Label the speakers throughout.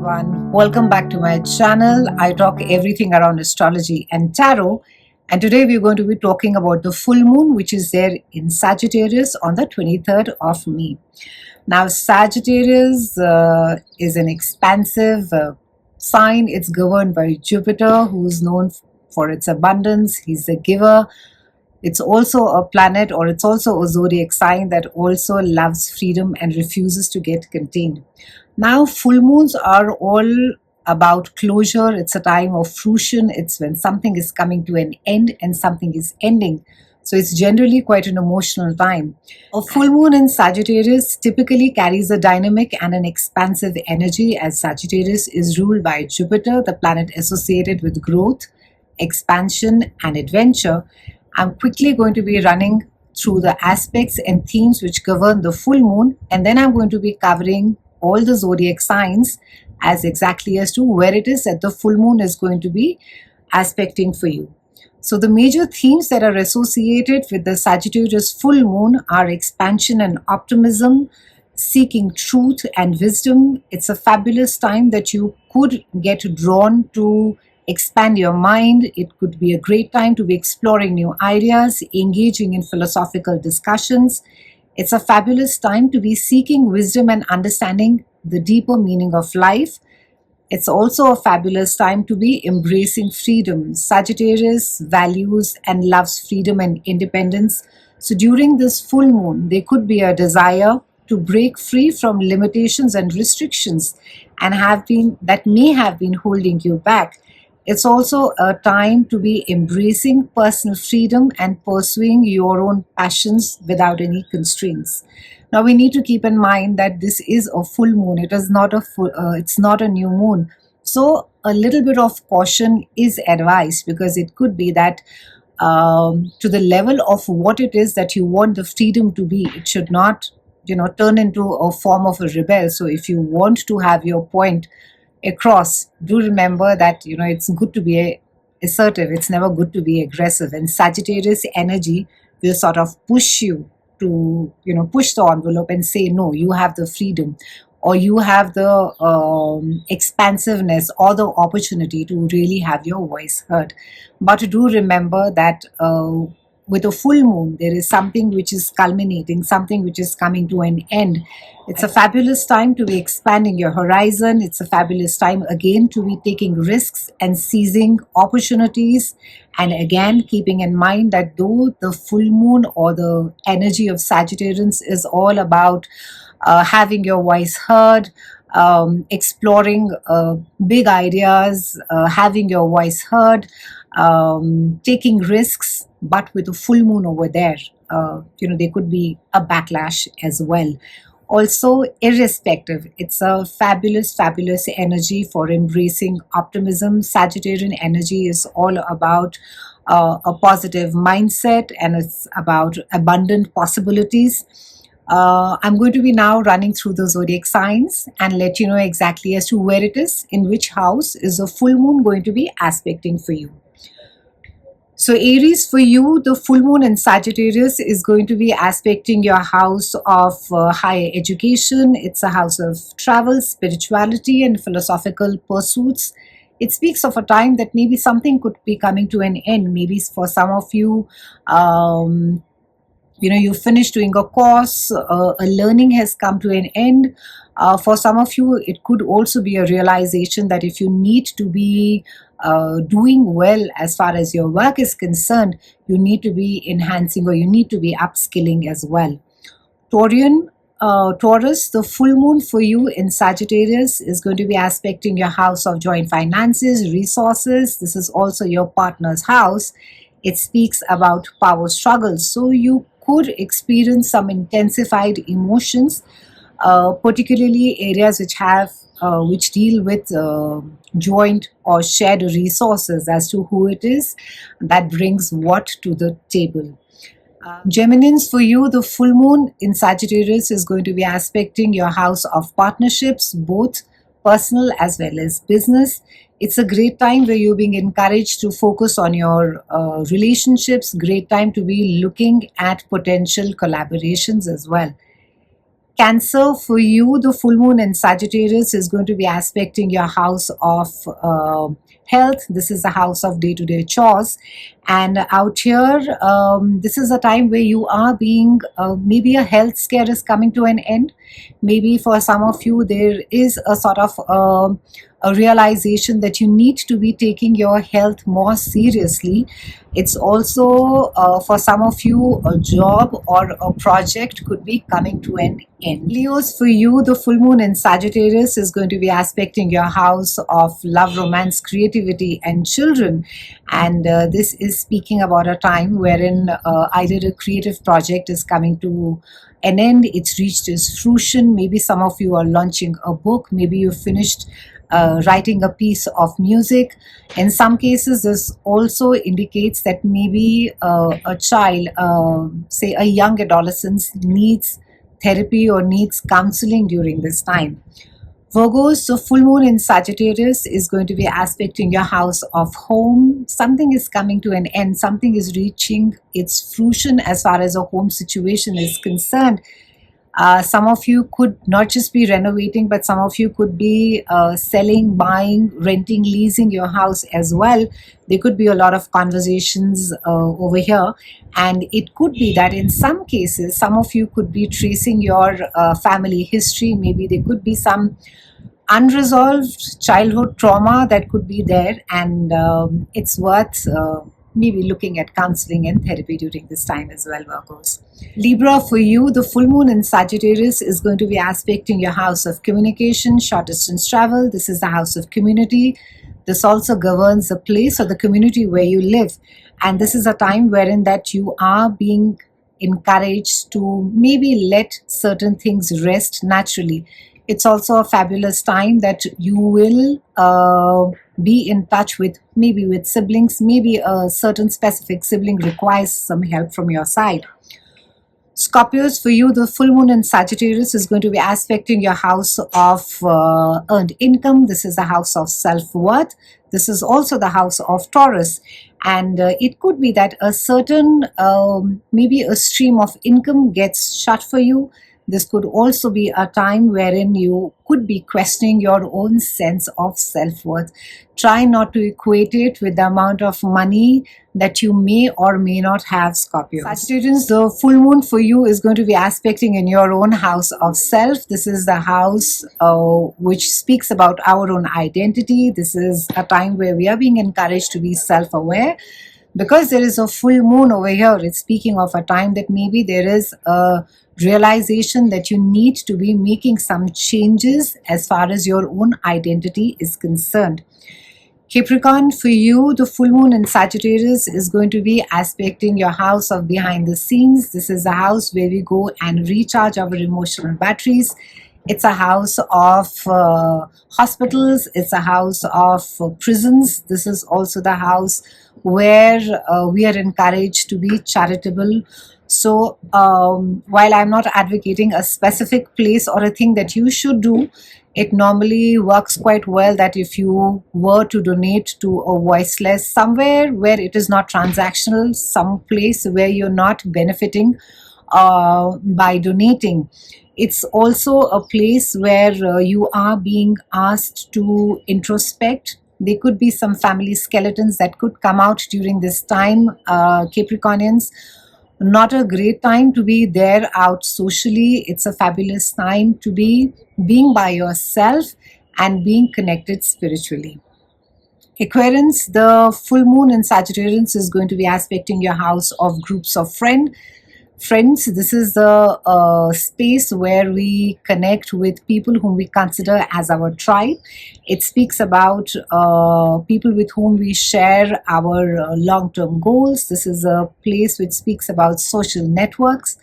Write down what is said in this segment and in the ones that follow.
Speaker 1: everyone, welcome back to my channel. I talk everything around astrology and tarot, and today we're going to be talking about the full moon which is there in Sagittarius on the 23rd of May. Now Sagittarius is an expansive sign. It's governed by Jupiter, who is known for its abundance. He's the giver. It's also a planet, or it's also a zodiac sign that also loves freedom and refuses to get contained. Now, full moons are all about closure. It's a time of fruition. It's when something is coming to an end and something is ending. So it's generally quite an emotional time. A full moon in Sagittarius typically carries a dynamic and an expansive energy, as Sagittarius is ruled by Jupiter, the planet associated with growth, expansion, and adventure. I'm quickly going to be running through the aspects and themes which govern the full moon, and then I'm going to be covering all the zodiac signs as exactly as to where it is that the full moon is going to be aspecting for you. So the major themes that are associated with the Sagittarius full moon are expansion and optimism, seeking truth and wisdom. It's a fabulous time that you could get drawn to expand your mind. It could be a great time to be exploring new ideas, engaging in philosophical discussions. It's a fabulous time to be seeking wisdom and understanding the deeper meaning of life. It's also a fabulous time to be embracing freedom. Sagittarius values and loves freedom and independence. So during this full moon, there could be a desire to break free from limitations and restrictions that may have been holding you back. It's also a time to be embracing personal freedom and pursuing your own passions without any constraints. Now we need to keep in mind that this is a full moon. It is not it's not a new moon. So a little bit of caution is advised, because it could be that to the level of what it is that you want the freedom to be, it should not, turn into a form of a rebel. So if you want to have your point across, do remember that it's good to be assertive. It's never good to be aggressive, and Sagittarius energy will sort of push you to push the envelope and say, no, you have the freedom, or you have the expansiveness or the opportunity to really have your voice heard. But do remember that with a full moon, there is something which is culminating, something which is coming to an end. It's a fabulous time to be expanding your horizon. It's a fabulous time again to be taking risks and seizing opportunities. And again, keeping in mind that though the full moon or the energy of Sagittarius is all about having your voice heard, exploring big ideas, having your voice heard, taking risks, but with a full moon over there, there could be a backlash as well. Also, irrespective, it's a fabulous energy for embracing optimism. Sagittarian energy is all about a positive mindset, and it's about abundant possibilities. I'm going to be now running through the zodiac signs and let you know exactly as to where it is, in which house is a full moon going to be aspecting for you. So Aries, for you, the full moon in Sagittarius is going to be aspecting your house of higher education. It's a house of travel, spirituality, and philosophical pursuits. It speaks of a time that maybe something could be coming to an end. Maybe for some of you, you finished doing a course, a learning has come to an end. For some of you, it could also be a realization that if you need to be doing well as far as your work is concerned, you need to be enhancing, or you need to be upskilling as well. Taurus, the full moon for you in Sagittarius is going to be aspecting your house of joint finances, resources. This is also your partner's house. It speaks about power struggles. So you could experience some intensified emotions, particularly areas which deal with joint or shared resources, as to who it is that brings what to the table. Geminians, for you, the full moon in Sagittarius is going to be aspecting your house of partnerships, both personal as well as business. It's a great time where you're being encouraged to focus on your relationships. Great time to be looking at potential collaborations as well. Cancer, for you, the full moon in Sagittarius is going to be aspecting your house of health. This is the house of day-to-day chores. And out here, this is a time where you are being, maybe a health scare is coming to an end. Maybe for some of you, there is a sort of a realization that you need to be taking your health more seriously. It's also, for some of you, a job or a project could be coming to an end. Leos, for you, the full moon in Sagittarius is going to be aspecting your house of love, romance, creativity, and children. And this is speaking about a time wherein either a creative project is coming to an end, it's reached its fruition. Maybe some of you are launching a book, maybe you finished writing a piece of music. In some cases, this also indicates that maybe a child, say a young adolescent, needs therapy or needs counseling during this time. Virgos, so full moon in Sagittarius is going to be aspecting your house of home. Something is coming to an end. Something is reaching its fruition as far as a home situation is concerned. Some of you could not just be renovating, but some of you could be selling, buying, renting, leasing your house as well. There could be a lot of conversations over here. And it could be that in some cases, some of you could be tracing your family history. Maybe there could be some unresolved childhood trauma that could be there. And it's worth maybe looking at counseling and therapy during this time as well, Virgos. Libra, for you, the full moon in Sagittarius is going to be aspecting your house of communication, short distance travel. This is the house of community. This also governs the place or the community where you live. And this is a time wherein that you are being encouraged to maybe let certain things rest naturally. It's also a fabulous time that you will be in touch with maybe with siblings. Maybe a certain specific sibling requires some help from your side. Scorpios, for you, the full moon in Sagittarius is going to be aspecting your house of earned income. This is the house of self-worth. This is also the house of Taurus. And it could be that a certain, maybe a stream of income gets shut for you. This could also be a time wherein you could be questioning your own sense of self-worth. Try not to equate it with the amount of money that you may or may not have, Scorpio. Sagittarius, the full moon for you is going to be aspecting in your own house of self. This is the house which speaks about our own identity. This is a time where we are being encouraged to be self-aware. Because there is a full moon over here, it's speaking of a time that maybe there is a realization that you need to be making some changes as far as your own identity is concerned. Capricorn, for you, the full moon in Sagittarius is going to be aspecting your house of behind the scenes. This is a house where we go and recharge our emotional batteries. It's a house of hospitals. It's a house of prisons. This is also the house where we are encouraged to be charitable. So while I'm not advocating a specific place or a thing that you should do, it normally works quite well that if you were to donate to a voiceless, somewhere where it is not transactional, some place where you're not benefiting by donating. It's also a place where you are being asked to introspect. There could be some family skeletons that could come out during this time, Capricornians. Not a great time to be there out socially. It's a fabulous time to be being by yourself and being connected spiritually. Aquarians, the full moon in Sagittarius is going to be aspecting your house of groups of friends. This is the space where we connect with people whom we consider as our tribe. It speaks about people with whom we share our long-term goals. This is a place which speaks about social networks,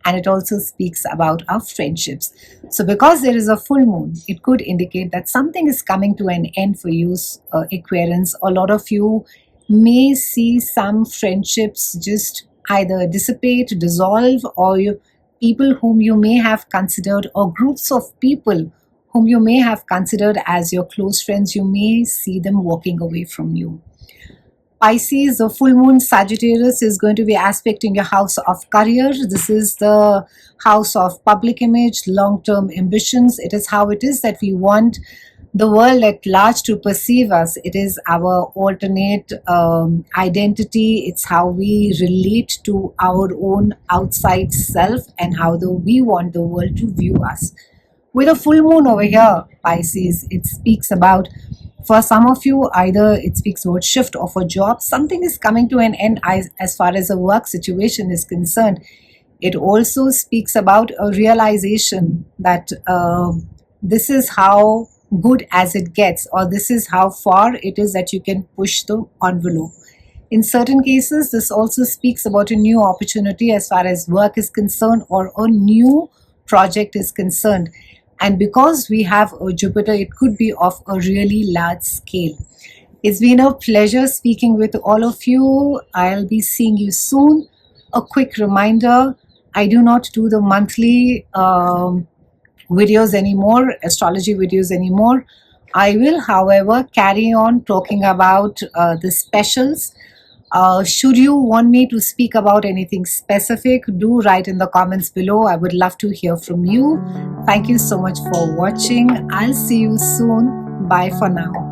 Speaker 1: and it also speaks about our friendships. So because there is a full moon, it could indicate that something is coming to an end for you, Aquarians. A lot of you may see some friendships just either dissipate, dissolve, or people whom you may have considered, or groups of people whom you may have considered as your close friends, you may see them walking away from you. Pisces, the full moon Sagittarius is going to be aspecting your house of career. This is the house of public image, long-term ambitions. It is how it is that we want the world at large to perceive us. It is our alternate identity. It's how we relate to our own outside self and how we want the world to view us. With a full moon over here, Pisces, it speaks about, for some of you, either it speaks about shift of a job, something is coming to an end as far as a work situation is concerned. It also speaks about a realization that this is how good as it gets, or this is how far it is that you can push the envelope. In certain cases, this also speaks about a new opportunity as far as work is concerned, or a new project is concerned. And because we have a Jupiter, it could be of a really large scale. It's been a pleasure speaking with all of you. I'll be seeing you soon. A quick reminder, I do not do the monthly videos anymore, astrology videos anymore. I will, however, carry on talking about the specials. Should you want me to speak about anything specific, do write in the comments below. I would love to hear from you. Thank you so much for watching. I'll see you soon. Bye for now.